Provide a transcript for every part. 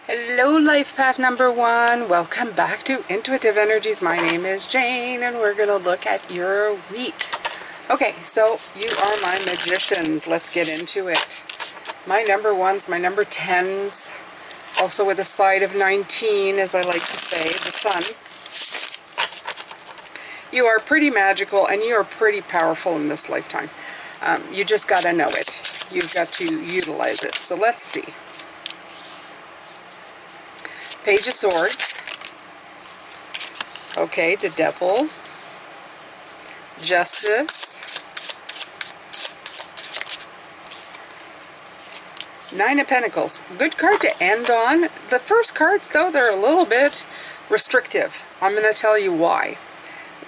Hello, life path number one. Welcome back to Intuitive Energies. My name is Jane, and we're going to look at your week. Okay, so you are my magicians. Let's get into it. My number ones, my number 10s, also with a side of 19, as I like to say, the sun. You are pretty magical, and you are pretty powerful in this lifetime. You just got to know it. You've got to utilize it. So let's see. Page of Swords. Okay, the Devil. Justice. Nine of Pentacles. Good card to end on. The first cards, though, they're a little bit restrictive. I'm going to tell you why.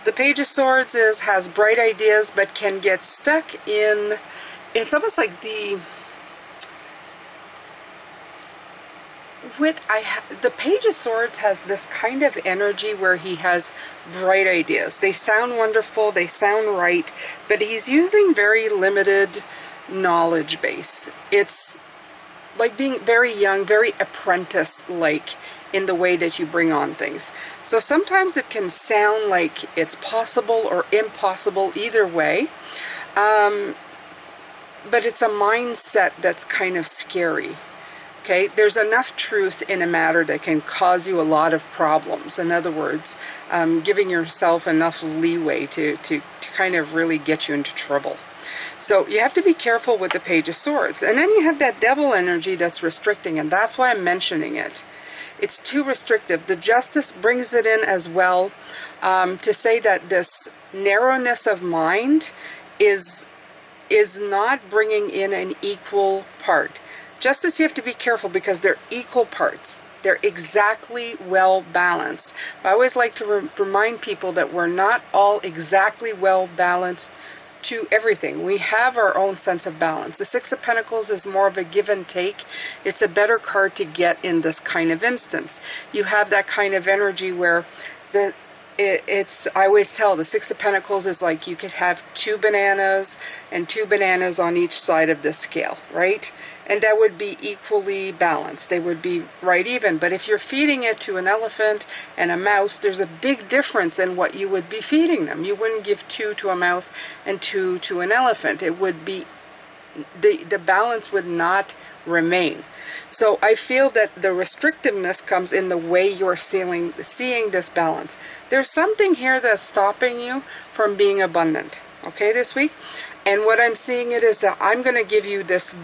The Page of Swords has bright ideas, but can get stuck in... It's almost like the Page of Swords has this kind of energy where he has bright ideas. They sound wonderful, they sound right, but he's using very limited knowledge base. It's like being very young, very apprentice-like in the way that you bring on things. So sometimes it can sound like it's possible or impossible either way, but it's a mindset that's kind of scary. Okay, there's enough truth in a matter that can cause you a lot of problems. In other words, giving yourself enough leeway to kind of really get you into trouble. So you have to be careful with the Page of Swords. And then you have that Devil energy that's restricting, and that's why I'm mentioning it. It's too restrictive. The Justice brings it in as well, to say that this narrowness of mind is not bringing in an equal part. Justice, you have to be careful because they're equal parts. They're exactly well balanced. I always like to remind people that we're not all exactly well balanced to everything. We have our own sense of balance. The Six of Pentacles is more of a give and take. It's a better card to get in this kind of instance. You have that kind of energy where I always tell the Six of Pentacles is like you could have two bananas on each side of the scale, right? And that would be equally balanced. They would be right even. But if you're feeding it to an elephant and a mouse, there's a big difference in what you would be feeding them. You wouldn't give 2 to a mouse and 2 to an elephant. It would be, the balance would not remain. So I feel that the restrictiveness comes in the way you're seeing this balance. There's something here that's stopping you from being abundant, okay, this week. And what I'm seeing it is that I'm going to give you this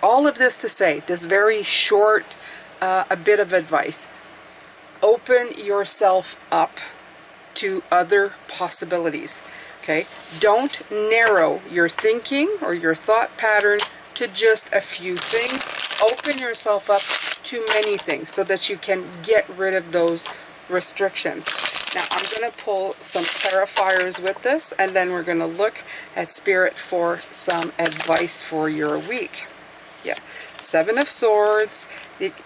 all of this to say, this very short, a bit of advice. Open yourself up to other possibilities, okay? Don't narrow your thinking or your thought pattern to just a few things. Open yourself up to many things so that you can get rid of those restrictions. Now I'm going to pull some clarifiers with this, and then we're going to look at Spirit for some advice for your week. Yeah, Seven of Swords.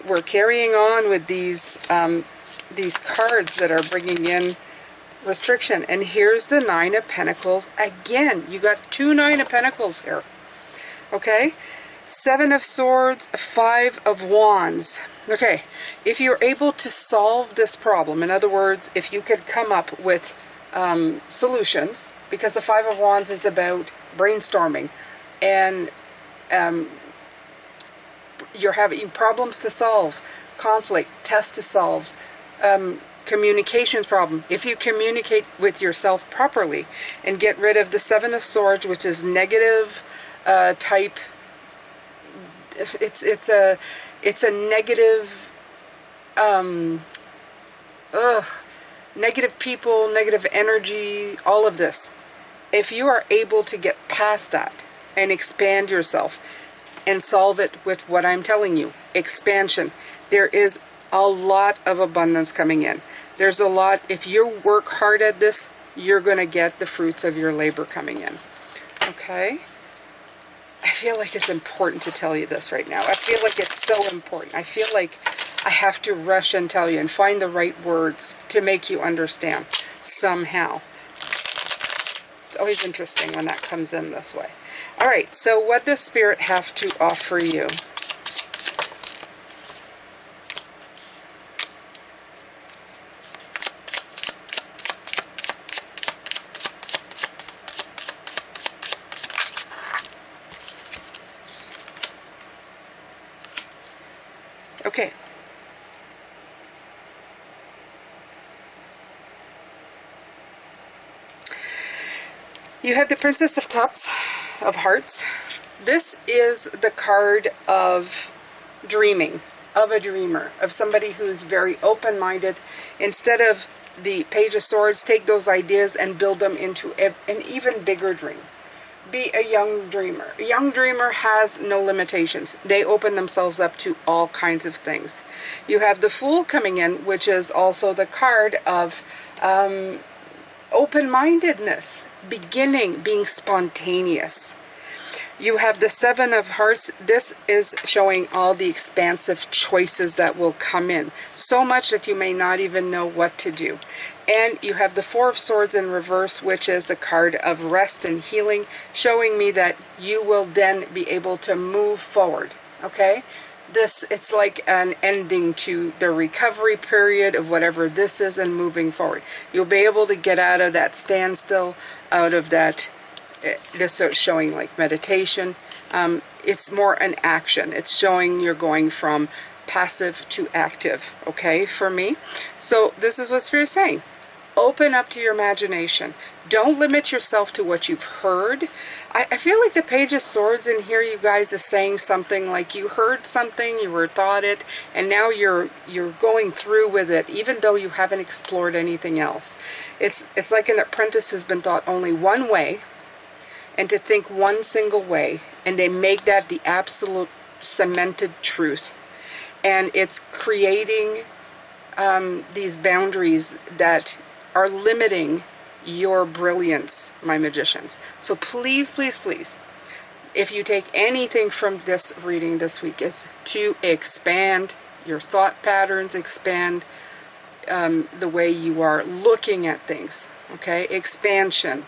We're carrying on with these cards that are bringing in restriction. And here's the Nine of Pentacles again. You got two Nine of Pentacles here. Okay, Seven of Swords, Five of Wands. Okay, if you're able to solve this problem, in other words, if you could come up with solutions, because the Five of Wands is about brainstorming, and you're having problems to solve, conflict, tests to solve, communications problem. If you communicate with yourself properly and get rid of the Seven of Swords, which is negative type, it's a negative, negative people, negative energy, all of this. If you are able to get past that and expand yourself and solve it with what I'm telling you, expansion, there is a lot of abundance coming in. There's a lot. If you work hard at this, you're going to get the fruits of your labor coming in. Okay? I feel like it's important to tell you this right now. I feel like it's so important. I feel like I have to rush and tell you and find the right words to make you understand somehow. It's always interesting when that comes in this way. All right, so what does Spirit have to offer you? Okay. You have the Princess of Cups, of Hearts. This is the card of dreaming, of a dreamer, of somebody who's very open-minded. Instead of the Page of Swords, take those ideas and build them into an even bigger dream. Be a young dreamer. A young dreamer has no limitations. They open themselves up to all kinds of things. You have the Fool coming in, which is also the card of open-mindedness, beginning, being spontaneous. You have the Seven of Hearts. This is showing all the expansive choices that will come in. So much that you may not even know what to do. And you have the Four of Swords in reverse, which is the card of rest and healing, showing me that you will then be able to move forward. Okay? It's like an ending to the recovery period of whatever this is and moving forward. You'll be able to get out of that standstill, out of that. This is showing like meditation. It's more an action. It's showing you're going from passive to active, okay, for me. So this is what Spirit's saying. Open up to your imagination. Don't limit yourself to what you've heard. I feel like the Page of Swords in here, you guys, is saying something like you heard something, you were taught it, and now you're going through with it, even though you haven't explored anything else. It's like an apprentice who's been taught only one way, and to think one single way, and they make that the absolute cemented truth. And it's creating these boundaries that are limiting your brilliance, my magicians. So please, please, please, if you take anything from this reading this week, it's to expand your thought patterns, expand the way you are looking at things, okay? Expansion.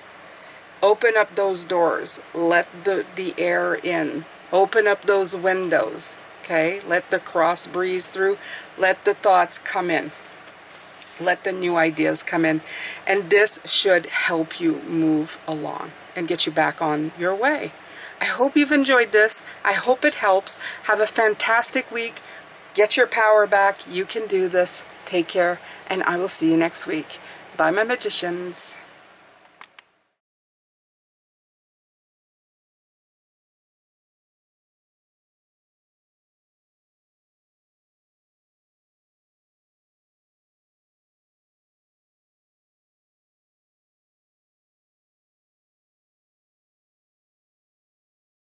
Open up those doors. Let the air in. Open up those windows. Okay? Let the cross breeze through. Let the thoughts come in. Let the new ideas come in. And this should help you move along and get you back on your way. I hope you've enjoyed this. I hope it helps. Have a fantastic week. Get your power back. You can do this. Take care. And I will see you next week. Bye, my magicians.